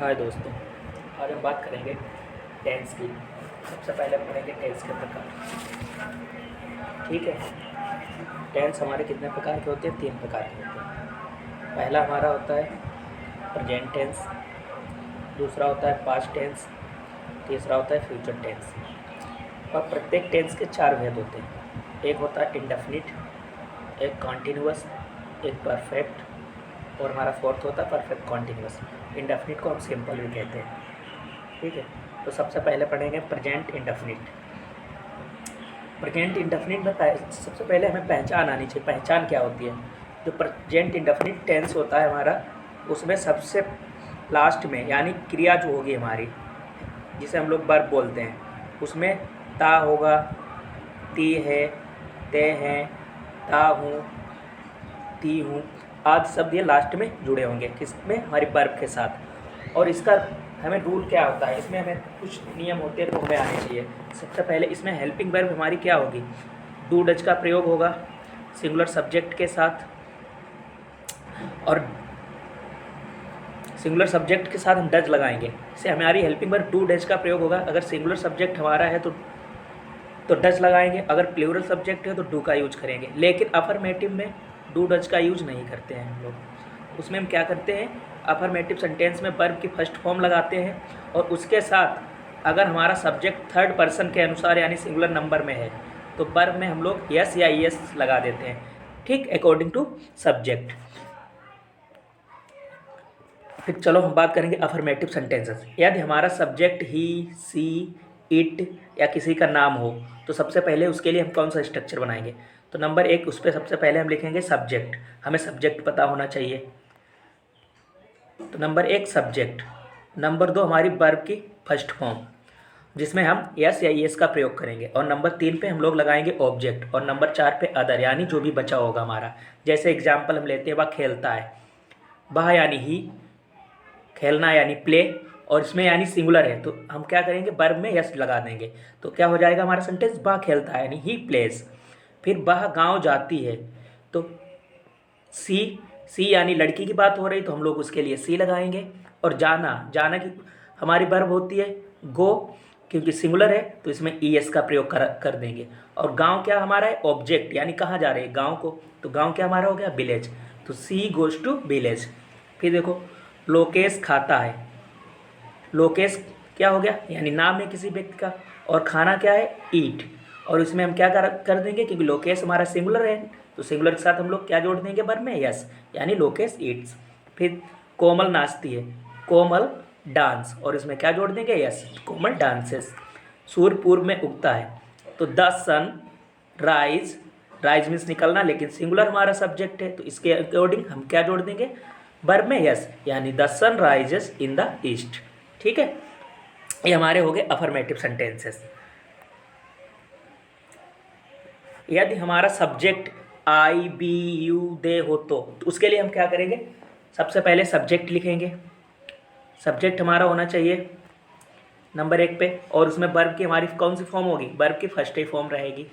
हाय दोस्तों। आज हम बात करेंगे टेंस की। सबसे पहले हम पढ़ेंगे टेंस के प्रकार। ठीक है। टेंस हमारे कितने प्रकार के होते हैं? 3 प्रकार के होते हैं। पहला हमारा होता है प्रेजेंट टेंस, दूसरा होता है पास्ट टेंस, तीसरा होता है फ्यूचर टेंस। और प्रत्येक टेंस के 4 भेद होते हैं। एक होता है इंडेफिनिट, एक कॉन्टिन्यूअस, एक परफेक्ट, और हमारा फोर्थ होता है परफेक्ट कॉन्टिन्यूअस। इंडेफिनिट को हम सिंपल भी कहते हैं। ठीक है। तो सबसे पहले पढ़ेंगे प्रेजेंट इंडेफिनिट। प्रेजेंट इंडेफिनिट में सबसे पहले हमें पहचान आनी चाहिए। पहचान क्या होती है? जो प्रेजेंट इंडेफिनिट टेंस होता है हमारा, उसमें सबसे लास्ट में यानी क्रिया जो होगी हमारी, जिसे हम लोग वर्ब बोलते हैं, उसमें ता होगा, ती है, ते हैं, ता हूँ, ती हूँ आदि शब्द ये लास्ट में जुड़े होंगे। किसमें? हमारी वर्ब के साथ। और इसका हमें रूल क्या होता है, इसमें हमें कुछ नियम होते हैं तो हमें आने चाहिए। सबसे पहले इसमें हेल्पिंग वर्ब हमारी क्या होगी? डू डज का प्रयोग होगा सिंगुलर सब्जेक्ट के साथ, और सिंगुलर सब्जेक्ट के साथ हम डज लगाएंगे। इससे हमारी हेल्पिंग वर्ब डू डज का प्रयोग होगा। अगर सिंगुलर सब्जेक्ट हमारा है तो डज लगाएंगे, अगर प्लूरल सब्जेक्ट है तो डू का यूज करेंगे। लेकिन अफर्मेटिव में डू डज का यूज नहीं करते हैं हम लोग। उसमें हम क्या करते हैं? अफर्मेटिव सेंटेंस में वर्ब की फर्स्ट फॉर्म लगाते हैं, और उसके साथ अगर हमारा सब्जेक्ट थर्ड पर्सन के अनुसार यानी सिंगुलर नंबर में है तो वर्ब में हम लोग यस या यस लगा देते हैं, ठीक, अकॉर्डिंग टू सब्जेक्ट। फिर चलो हम बात करेंगे अफर्मेटिव सेंटेंसेस। यदि हमारा सब्जेक्ट ही, सी, इट या किसी का नाम हो तो सबसे पहले उसके लिए हम कौन सा स्ट्रक्चर बनाएंगे? तो नंबर 1 उस पर सबसे पहले हम लिखेंगे सब्जेक्ट। हमें सब्जेक्ट पता होना चाहिए। तो नंबर 1 सब्जेक्ट। नंबर 2 हमारी वर्ब की फर्स्ट फॉर्म, जिसमें हम यस या यस का प्रयोग करेंगे। और नंबर 3 पे हम लोग लगाएंगे ऑब्जेक्ट। और नंबर 4 पे अदर, यानी जो भी बचा होगा हमारा। जैसे एग्जाम्पल हम लेते हैं, वह खेलता है, वह यानी ही, खेलना यानी प्ले, और इसमें यानी सिंगुलर है तो हम क्या करेंगे? वर्ब में यस लगा देंगे। तो क्या हो जाएगा हमारा सेंटेंस? वह खेलता है यानी ही प्लेज। फिर वह गांव जाती है तो सी यानी लड़की की बात हो रही तो हम लोग उसके लिए सी लगाएंगे। और जाना की हमारी वर्ब होती है गो, क्योंकि सिंगुलर है तो इसमें ईएस का प्रयोग कर देंगे। और गांव क्या हमारा है? ऑब्जेक्ट, यानी कहाँ जा रहे हैं? गांव को। तो गांव क्या हमारा हो गया? विलेज। तो सी गोज टू विलेज। फिर देखो, लोकेश खाता है। लोकेश क्या हो गया? यानी नाम है किसी व्यक्ति का। और खाना क्या है? ईट। और इसमें हम क्या कर देंगे? क्योंकि लोकेश हमारा सिंगुलर है तो सिंगुलर के साथ हम लोग क्या जोड़ देंगे वर्ब में? यस, यानी लोकेश ईट्स। फिर कोमल नाचती है, कोमल डांस, और इसमें क्या जोड़ देंगे? यस, कोमल डांसेस। सूर्य पूर्व में उगता है तो the sun rise, rise means निकलना, लेकिन सिंगुलर हमारा सब्जेक्ट है तो इसके अकॉर्डिंग हम क्या जोड़ देंगे वर्ब में? यस, यानी the sun rises in the east. ठीक है। ये हमारे हो गए अफर्मेटिव सेंटेंसेस। यदि हमारा सब्जेक्ट आई, बी, यू, दे हो तो उसके लिए हम क्या करेंगे? सबसे पहले सब्जेक्ट लिखेंगे। सब्जेक्ट हमारा होना चाहिए नंबर 1 पे, और उसमें वर्ब की हमारी कौन सी फॉर्म होगी? वर्ब की फर्स्ट ही फॉर्म रहेगी।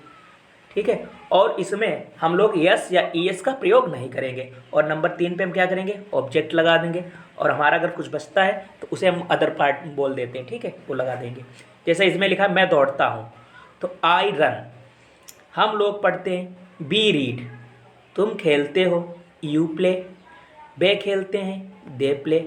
ठीक है। और इसमें हम लोग यस या ईएस का प्रयोग नहीं करेंगे। और नंबर 3 पे हम क्या करेंगे? ऑब्जेक्ट लगा देंगे। और हमारा अगर कुछ बचता है तो उसे हम अदर पार्ट बोल देते हैं, ठीक है, वो लगा देंगे। जैसे इसमें लिखा है मैं दौड़ता हूँ तो आई रन। हम लोग पढ़ते हैं बी रीड, तुम खेलते हो यू प्ले, वे खेलते हैं दे प्ले,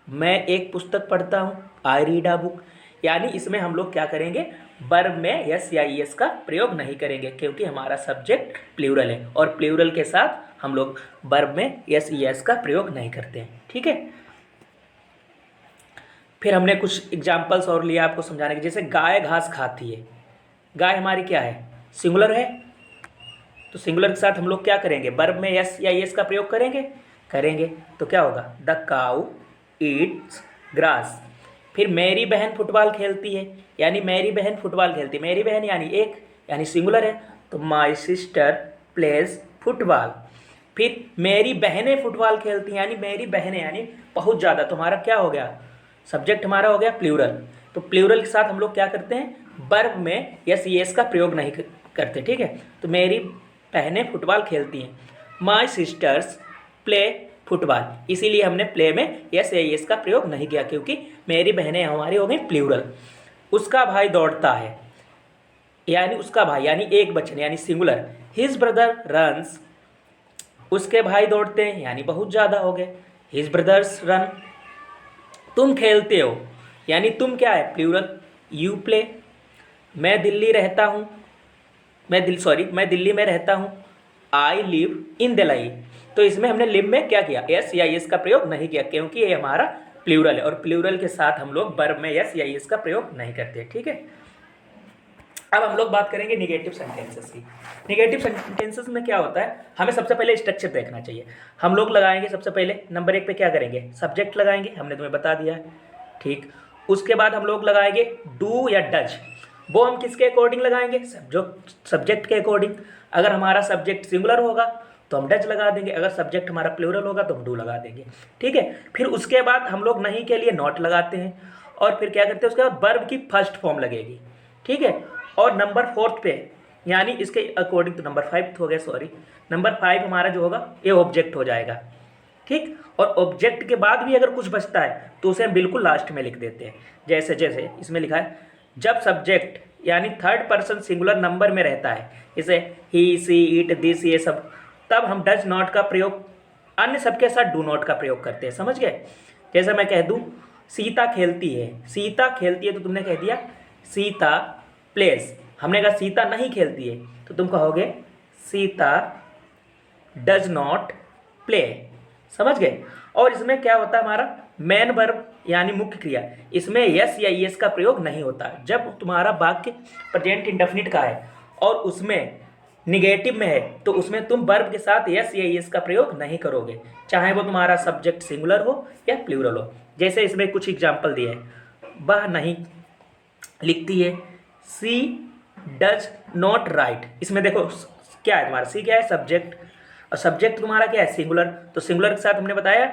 मैं एक पुस्तक पढ़ता हूँ आई रीड अ बुक। यानी इसमें हम लोग क्या करेंगे? वर्ब में यस या ईएस का प्रयोग नहीं करेंगे, क्योंकि हमारा सब्जेक्ट प्लूरल है और प्लूरल के साथ हम लोग वर्ब में यस ईएस का प्रयोग नहीं करते हैं। ठीक है। फिर हमने कुछ एग्जाम्पल्स और लिया आपको समझाने के। जैसे गाय घास खाती है, गाय हमारी क्या है? सिंगुलर है, तो सिंगुलर के साथ हम लोग क्या करेंगे? वर्ब में यस या यस का प्रयोग करेंगे। तो क्या होगा? The cow Yeats grass. फिर मेरी बहन फुटबॉल खेलती है, यानी मेरी बहन फुटबॉल खेलती है, मेरी बहन यानी एक, यानी सिंगुलर है तो माई सिस्टर प्लेज फुटबॉल। फिर मेरी बहनें फुटबॉल खेलती हैं, यानी मेरी बहनें यानी बहुत ज़्यादा, तो हमारा क्या हो गया? सब्जेक्ट हमारा हो गया प्लूरल। तो प्लूरल के साथ हम लोग क्या करते हैं? वर्ब में यस यस का प्रयोग नहीं करते। ठीक है। तो मेरी बहनें फुटबॉल खेलती हैं, माई सिस्टर्स प्ले फुटबॉल। इसीलिए हमने प्ले में यस या यस का प्रयोग नहीं किया, क्योंकि मेरी बहनें हमारी हो गई प्लूरल। उसका भाई दौड़ता है, यानी उसका भाई यानी एक वचन यानी सिंगुलर। हिज ब्रदर रन्स, उसके भाई दौड़ते हैं यानी बहुत ज़्यादा हो गए, हिज ब्रदर्स रन। तुम खेलते हो, यानी तुम क्या है प्लूरल, यू प्ले। मैं दिल्ली रहता हूँ, मैं दिल्ली में रहता हूँ, आई लिव इन दिल्ली। तो इसमें हमने लिव में क्या किया, यस या यस का प्रयोग नहीं किया, क्योंकि ये हमारा प्लूरल है और प्लूरल के साथ हम लोग वर्ब में यस या यस का प्रयोग नहीं करते। ठीक है, अब हम लोग बात करेंगे निगेटिव सेंटेंसेस की। निगेटिव सेंटेंसेस में क्या होता है, हमें सबसे पहले स्ट्रक्चर देखना चाहिए। हम लोग लगाएंगे सबसे पहले नंबर 1 पे क्या करेंगे, सब्जेक्ट लगाएंगे, हमने तुम्हें बता दिया है। ठीक, उसके बाद हम लोग लगाएंगे डू या डज। वो हम किसके अकॉर्डिंग लगाएंगे, जो सब्जेक्ट के अकॉर्डिंग। अगर हमारा सब्जेक्ट सिंगुलर होगा तो हम डज लगा देंगे, अगर सब्जेक्ट हमारा प्लूरल होगा तो हम डू लगा देंगे। ठीक है, फिर उसके बाद हम लोग नहीं के लिए नॉट लगाते हैं, और फिर क्या करते हैं, उसके बाद वर्ब की फर्स्ट फॉर्म लगेगी। ठीक है, और नंबर 4 पे यानी इसके अकॉर्डिंग तो नंबर 5 हो गया, सॉरी, नंबर 5 हमारा जो होगा ये ऑब्जेक्ट हो जाएगा। ठीक, और ऑब्जेक्ट के बाद भी अगर कुछ बचता है तो उसे हम बिल्कुल लास्ट में लिख देते हैं। जैसे जैसे इसमें लिखा है, जब सब्जेक्ट यानी थर्ड पर्सन सिंगुलर नंबर में रहता है, जैसे ही सी इट दिस ये सब, तब हम डज नॉट का प्रयोग अन्य सबके साथ डू नॉट का प्रयोग करते हैं। समझ गए, जैसे मैं कह दूं सीता खेलती है, सीता खेलती है तो तुमने कह दिया सीता प्लेस। हमने कहा सीता नहीं खेलती है तो तुम कहोगे सीता डज नॉट प्ले। समझ गए, और इसमें क्या होता है हमारा मेन वर्ब यानी मुख्य क्रिया, इसमें यस या यस का प्रयोग नहीं होता। जब तुम्हारा वाक्य प्रेजेंट इंडेफिनिट का है और उसमें निगेटिव में है तो उसमें तुम वर्ब के साथ यस या यस का प्रयोग नहीं करोगे, चाहे वो तुम्हारा सब्जेक्ट सिंगुलर हो या प्लूरल हो। जैसे इसमें कुछ एग्जाम्पल दिए हैं, वह नहीं लिखती है, सी डज नॉट राइट। इसमें देखो क्या है तुम्हारा, सी क्या है सब्जेक्ट, और सब्जेक्ट तुम्हारा क्या है सिंगुलर, तो सिंगुलर के साथ हमने बताया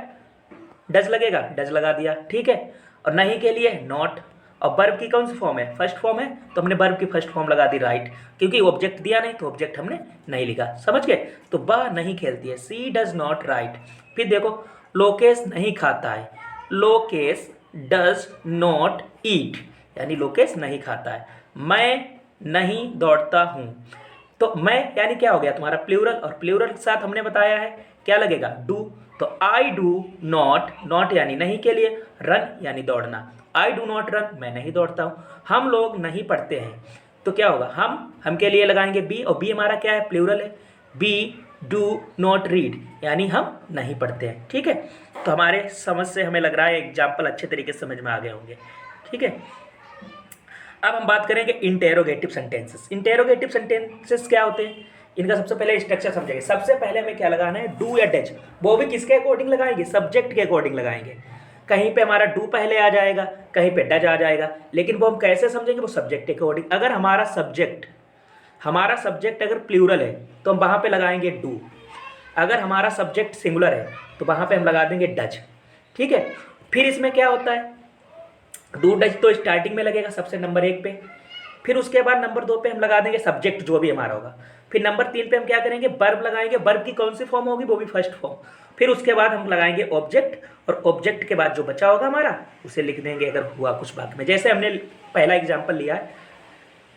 डज लगेगा, डज लगा दिया। ठीक है, और नहीं के लिए नॉट, और वर्ब की कौन सी फॉर्म है, फर्स्ट फॉर्म है, तो हमने वर्ब की फर्स्ट फॉर्म लगा दी राइट, क्योंकि ऑब्जेक्ट दिया नहीं तो ऑब्जेक्ट हमने नहीं लिखा। समझ गए, तो वह नहीं खेलती है, सी डज नॉट राइट। फिर देखो लोकेश नहीं खाता है, लोकेश डज नॉट ईट, यानी लोकेश नहीं खाता है। मैं नहीं दौड़ता हूँ, तो मैं यानी क्या हो गया तुम्हारा प्लूरल, और प्लूरल के साथ हमने बताया है क्या लगेगा डू, तो आई डू नॉट, नॉट यानी नहीं के लिए, रन यानी दौड़ना, आई डू नॉट रन, मैं नहीं दौड़ता हूँ। हम लोग नहीं पढ़ते हैं, तो क्या होगा हम के लिए लगाएंगे बी, और बी हमारा क्या है प्लूरल है, बी डू नॉट रीड, यानी हम नहीं पढ़ते हैं। ठीक है, तो हमारे समझ से हमें लग रहा है एग्जाम्पल अच्छे तरीके से समझ में आ गए होंगे। ठीक है, अब हम बात करेंगे इंटेरोगेटिव सेंटेंसेस। इंटेरोगेटिव सेंटेंसेस क्या होते हैं, इनका सबसे पहले स्ट्रक्चर समझेंगे। सबसे पहले हमें क्या लगाना है, डू या डज, वो भी किसके अकॉर्डिंग लगाएंगे, सब्जेक्ट के अकॉर्डिंग लगाएंगे। कहीं पे हमारा डू पहले आ जाएगा, कहीं पे डज आ जाएगा, लेकिन वो हम कैसे समझेंगे, वो सब्जेक्ट के अकॉर्डिंग। अगर हमारा सब्जेक्ट अगर प्लूरल है तो हम वहाँ पे लगाएंगे डू, अगर हमारा सब्जेक्ट सिंगुलर है तो वहाँ पे हम लगा देंगे डज। ठीक है, फिर इसमें क्या होता है, डू डज तो स्टार्टिंग में लगेगा सबसे नंबर 1 पे, फिर उसके बाद नंबर 2 पे हम लगा देंगे सब्जेक्ट जो भी हमारा होगा, फिर नंबर 3 पे हम क्या करेंगे वर्ब लगाएंगे, वर्ब की कौन सी फॉर्म होगी, वो भी फर्स्ट फॉर्म, फिर उसके बाद हम लगाएंगे ऑब्जेक्ट, और ऑब्जेक्ट के बाद जो बचा होगा हमारा उसे लिख देंगे अगर हुआ कुछ बात में। जैसे हमने पहला एग्जाम्पल लिया है,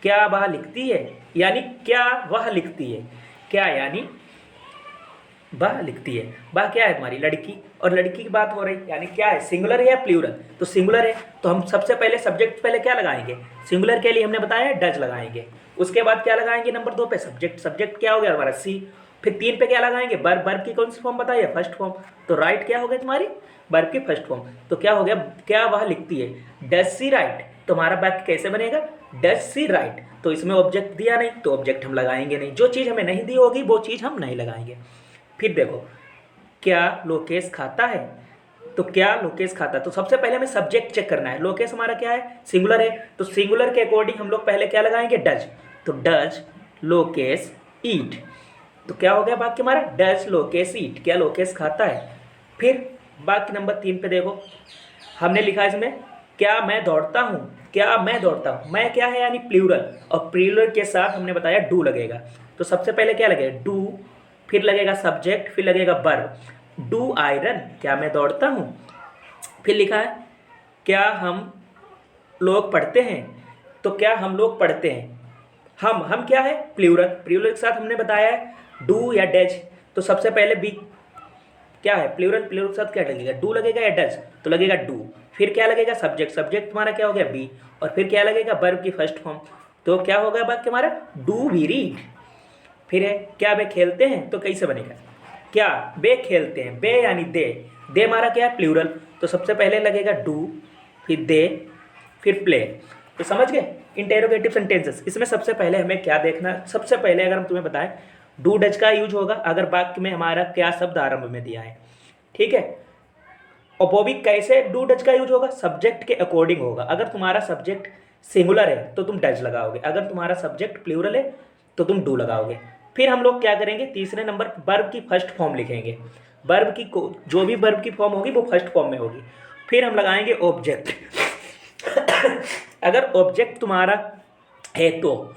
क्या वह लिखती है, यानी क्या वह लिखती है, क्या यानी वह लिखती है, वह क्या है तुम्हारी लड़की, और लड़की की बात हो रही, यानी क्या है सिंगुलर है या प्लूरल, तो सिंगुलर है, तो हम सबसे पहले सब्जेक्ट पहले क्या लगाएंगे, सिंगुलर के लिए हमने बताया डज लगाएंगे, उसके बाद क्या लगाएंगे नंबर 2 पे सब्जेक्ट, सब्जेक्ट क्या हो गया हमारा सी, फिर 3 पे क्या लगाएंगे वर्ब, वर्ब की कौन सी फॉर्म बताइए फर्स्ट फॉर्म, तो राइट क्या हो गया तुम्हारी वर्ब की फर्स्ट फॉर्म, तो क्या हो गया क्या वह लिखती है, डज सी राइट, तो हमारा वाक्य कैसे बनेगा, डज सी राइट, तो इसमें ऑब्जेक्ट दिया नहीं तो ऑब्जेक्ट हम लगाएंगे नहीं, जो चीज़ हमें नहीं दी होगी वो चीज़ हम नहीं लगाएंगे। फिर देखो क्या लोकेश खाता है, तो क्या लोकेश खाता है, तो सबसे पहले हमें सब्जेक्ट चेक करना है, लोकेश हमारा क्या है सिंगुलर है, तो सिंगुलर के अकॉर्डिंग हम लोग पहले क्या लगाएंगे डज, तो डज लोकेश ईट, तो क्या हो गया वाक्य हमारा डज लोकेश ईट, क्या लोकेश खाता है। फिर वाक्य नंबर 3 पे देखो हमने लिखा है इसमें क्या मैं दौड़ता हूँ, क्या मैं दौड़ता हूँ, मैं क्या है यानी प्लूरल, और प्लूरल के साथ हमने बताया डू लगेगा, तो सबसे पहले क्या लगेगा डू, फिर लगेगा सब्जेक्ट, फिर लगेगा वर्ब, डू आई रन, क्या मैं दौड़ता हूँ। फिर लिखा है क्या हम लोग पढ़ते हैं, तो क्या हम लोग पढ़ते हैं। हम क्या है, प्लूरल, प्लूरल के साथ हमने बताया है डू या डज। तो सबसे पहले बी क्या है, प्लूरल, प्लूरल के साथ क्या लगेगा, डू लगेगा या डज, तो लगेगा डू। फिर क्या लगेगा, सब्जेक्ट, सब्जेक्ट तुम्हारा क्या हो गया, बी। और फिर क्या लगेगा, वर्ब की फर्स्ट फॉर्म। तो क्या होगा वाक्य हमारा, डू वी रीड। फिर है क्या वे खेलते हैं, तो कैसे बनेगा, क्या वे खेलते हैं, बे यानी दे हमारा क्या है, प्लूरल। तो सबसे पहले लगेगा डू, फिर दे, फिर प्ले। तो समझ गए इंटेरोगेटिव सेंटेंसेस। इसमें सबसे पहले हमें क्या देखना, सबसे पहले अगर हम तुम्हें बताएं, डू डज का यूज होगा अगर वाक्य में हमारा क्या शब्द आरंभ में दिया है, ठीक है। और वो भी कैसे डू डज का यूज होगा, सब्जेक्ट के अकॉर्डिंग होगा। अगर तुम्हारा सब्जेक्ट सिंगुलर है तो तुम डज लगाओगे, अगर तुम्हारा सब्जेक्ट प्लूरल है तो तुम डू लगाओगे। फिर हम लोग क्या करेंगे, तीसरे नंबर वर्ब की फर्स्ट फॉर्म लिखेंगे। वर्ब की जो भी वर्ब की फॉर्म होगी वो फर्स्ट फॉर्म में होगी। फिर हम लगाएंगे ऑब्जेक्ट। अगर ऑब्जेक्ट तुम्हारा है तो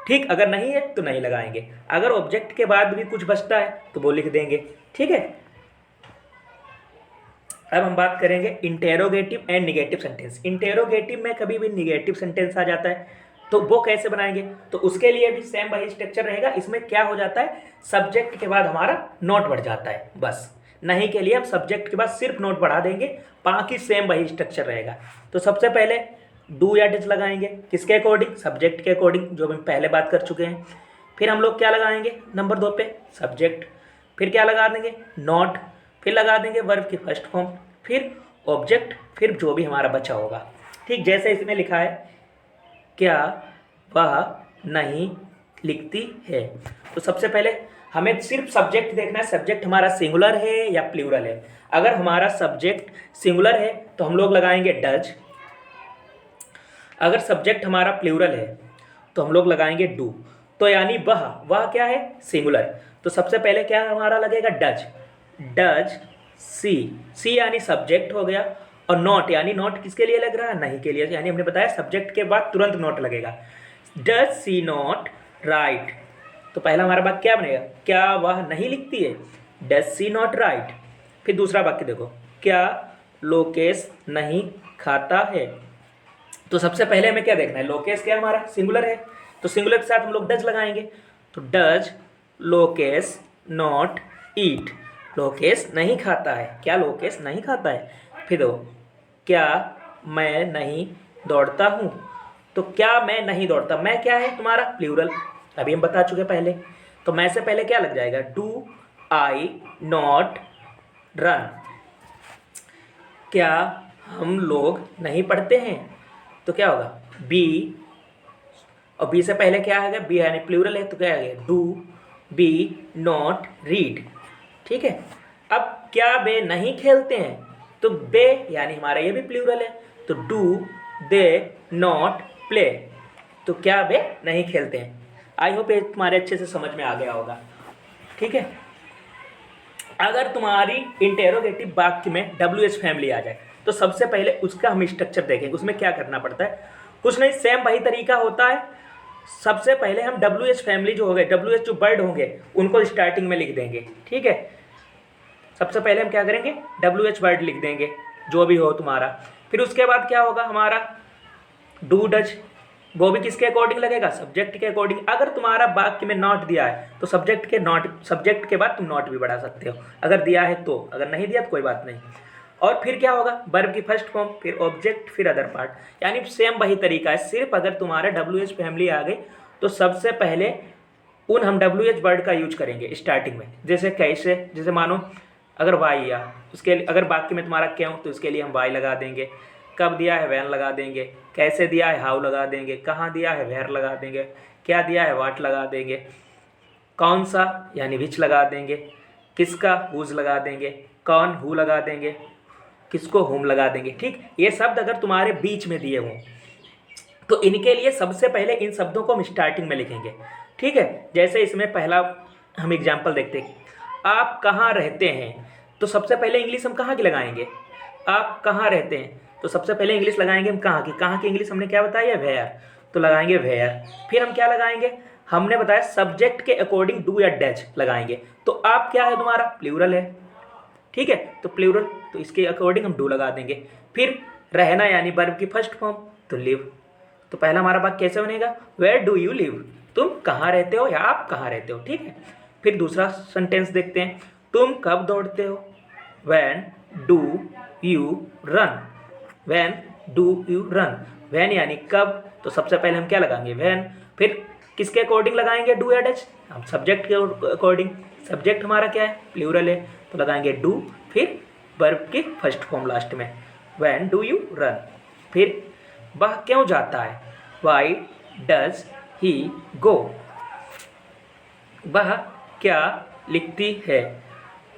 ठीक, अगर नहीं है तो नहीं लगाएंगे। अगर ऑब्जेक्ट के बाद भी कुछ बचता है तो वो लिख देंगे, ठीक है। अब हम बात करेंगे interrogative and negative sentence. Interrogative में कभी भी निगेटिव सेंटेंस आ जाता है तो वो कैसे बनाएंगे, तो उसके लिए भी सेम वही स्ट्रक्चर रहेगा। इसमें क्या हो जाता है, सब्जेक्ट के बाद हमारा नोट बढ़ जाता है बस। नहीं के लिए हम सब्जेक्ट के बाद सिर्फ नोट बढ़ा देंगे, बाकी सेम वही स्ट्रक्चर रहेगा। तो सबसे पहले डू या डिज लगाएंगे, किसके अकॉर्डिंग, सब्जेक्ट के अकॉर्डिंग, जो हम पहले बात कर चुके हैं। फिर हम लोग क्या लगाएंगे नंबर 2 पे, सब्जेक्ट। फिर क्या लगा देंगे, नॉट। फिर लगा देंगे वर्ब की फर्स्ट फॉर्म, फिर ऑब्जेक्ट, फिर जो भी हमारा बचा होगा। ठीक जैसे इसमें लिखा है क्या वह नहीं लिखती है। तो सबसे पहले हमें सिर्फ सब्जेक्ट देखना है, सब्जेक्ट हमारा सिंगुलर है या प्लूरल है। अगर हमारा सब्जेक्ट सिंगुलर है तो हम लोग लगाएंगे डज। अगर सब्जेक्ट हमारा प्लूरल है तो हम लोग लगाएंगे डू। तो यानी वह क्या है, सिंगुलर। तो सबसे पहले क्या हमारा लगेगा, डज। डज सी यानी सब्जेक्ट हो गया, और नॉट यानी नॉट किसके लिए लग रहा है, नहीं के लिए, यानी हमने बताया सब्जेक्ट के बाद तुरंत नॉट लगेगा। Does she not right. तो पहला हमारा वाक्य क्या बनेगा, क्या वह नहीं लिखती है, डज सी नॉट राइट। फिर दूसरा वाक्य देखो, क्या लोकेश नहीं खाता है। तो सबसे पहले हमें क्या देखना है, लोकेश क्या हमारा सिंगुलर है, तो सिंगुलर के साथ हम लोग डज लगाएंगे। तो does Lokesh not eat, Lokesh नहीं खाता है, क्या लोकेश नहीं खाता है। फिर दो, क्या मैं नहीं दौड़ता हूँ। तो क्या मैं नहीं दौड़ता, मैं क्या है तुम्हारा प्लूरल, अभी हम बता चुके पहले। तो मैं से पहले क्या लग जाएगा, डू आई नॉट रन। क्या हम लोग नहीं पढ़ते हैं, तो क्या होगा, बी। और बी से पहले क्या है, बी यानी प्लूरल है तो क्या है, डू बी नॉट रीड, ठीक है। अब क्या वे नहीं खेलते हैं, तो बे यानी हमारा ये भी प्लूरल है, तो डू दे नॉट प्ले। तो क्या वे नहीं खेलते हैं। आई होप ये तुम्हारे अच्छे से समझ में आ गया होगा, ठीक है। अगर तुम्हारी इंटेरोगेटिव वाक्य में WH फैमिली आ जाए तो सबसे पहले उसका हम स्ट्रक्चर देखेंगे, उसमें क्या करना पड़ता है। कुछ नहीं, सेम वही तरीका होता है। सबसे पहले हम WH फैमिली जो हो गए, WH जो वर्ड होंगे उनको स्टार्टिंग में लिख देंगे, ठीक है। सबसे पहले हम क्या करेंगे, WH वर्ड लिख देंगे जो भी हो तुम्हारा। फिर उसके बाद क्या होगा हमारा, डू डज, वो भी किसके अकॉर्डिंग लगेगा, सब्जेक्ट के अकॉर्डिंग। अगर तुम्हारा वाक्य में नॉट दिया है तो सब्जेक्ट के बाद तुम नॉट भी बढ़ा सकते हो अगर दिया है तो, अगर नहीं दिया तो कोई बात नहीं। और फिर क्या होगा, वर्ब की फर्स्ट फॉर्म, फिर ऑब्जेक्ट, फिर अदर पार्ट। यानी सेम वही तरीका है, सिर्फ अगर तुम्हारा WH फैमिली आ गई तो सबसे पहले हम WH वर्ड का यूज करेंगे स्टार्टिंग में। जैसे कैसे, जैसे मानो अगर वाई या उसके अगर वाक्य में तुम्हारा क्यों, तो उसके लिए हम वाई लगा देंगे। कब दिया है, वैन लगा देंगे। कैसे दिया है, हाउ लगा देंगे। कहाँ दिया है, वेयर लगा देंगे। क्या दिया है, वाट लगा देंगे। कौन सा यानी विच लगा देंगे। किसका, हुज लगा देंगे। कौन, हु लगा देंगे। किसको, हुम लगा देंगे। ठीक, ये शब्द अगर तुम्हारे बीच में दिए हों तो इनके लिए सबसे पहले इन शब्दों को हम स्टार्टिंग में लिखेंगे, ठीक है। जैसे इसमें पहला हम एग्जाम्पल देखते हैं, आप कहाँ रहते हैं। तो सबसे पहले इंग्लिश हम कहाँ की लगाएंगे, आप कहाँ रहते हैं। तो सबसे पहले इंग्लिश लगाएंगे हम कहाँ की इंग्लिश हमने क्या बताया, वेयर। तो लगाएंगे वेयर। फिर हम क्या लगाएंगे, हमने बताया सब्जेक्ट के अकॉर्डिंग डू या डज लगाएंगे। तो आप क्या है तुम्हारा प्लूरल है, ठीक है, तो प्लूरल, तो इसके अकॉर्डिंग हम डू लगा देंगे। फिर रहना यानी वर्ब की फर्स्ट फॉर्म, तो लिव। तो पहला हमारा वाक्य कैसे बनेगा, वेयर डू यू लिव, तुम कहाँ रहते हो या आप कहाँ रहते हो, ठीक है। फिर दूसरा सेंटेंस देखते हैं, तुम कब दौड़ते हो, when do you run, when do you run, when यानी कब, तो सबसे पहले हम क्या लगाएंगे, व्हेन। फिर किसके अकॉर्डिंग लगाएंगे डू या डज, हम सब्जेक्ट के अकॉर्डिंग, सब्जेक्ट हमारा क्या है, प्लूरल है, तो लगाएंगे डू, फिर वर्ब की फर्स्ट फॉर्म लास्ट में, व्हेन डू यू रन। फिर वह क्यों जाता है, वाई डज ही गो, वह क्या लिखती है,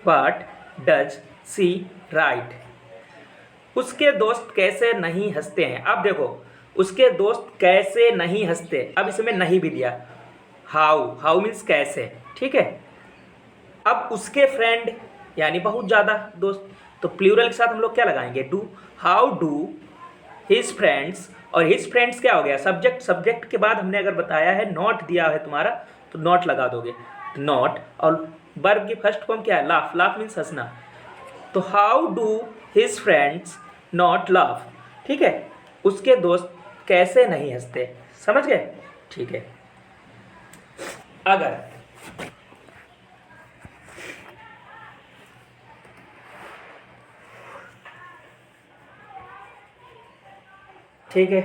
वाट डज सी राइट, उसके दोस्त कैसे नहीं हंसते हैं। अब देखो, उसके दोस्त कैसे नहीं हंसते, अब इसमें नहीं भी दिया, हाउ, हाउ मीन्स कैसे, ठीक है। अब उसके फ्रेंड यानी बहुत ज़्यादा दोस्त, तो प्लूरल के साथ हम लोग क्या लगाएंगे, do, how do his friends, और हिज फ्रेंड्स क्या हो गया, सब्जेक्ट, सब्जेक्ट के बाद हमने अगर बताया है नॉट दिया है तुम्हारा, तो नॉट लगा दोगे, नॉट। और वर्ब की फर्स्ट फॉर्म क्या है, लाफ, लाफ मीन्स हंसना, तो how do his friends not laugh, ठीक है, उसके दोस्त कैसे नहीं हंसते, समझ गए, ठीक है। अगर ठीक है,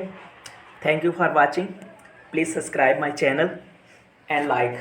thank you for watching, please subscribe my channel and like.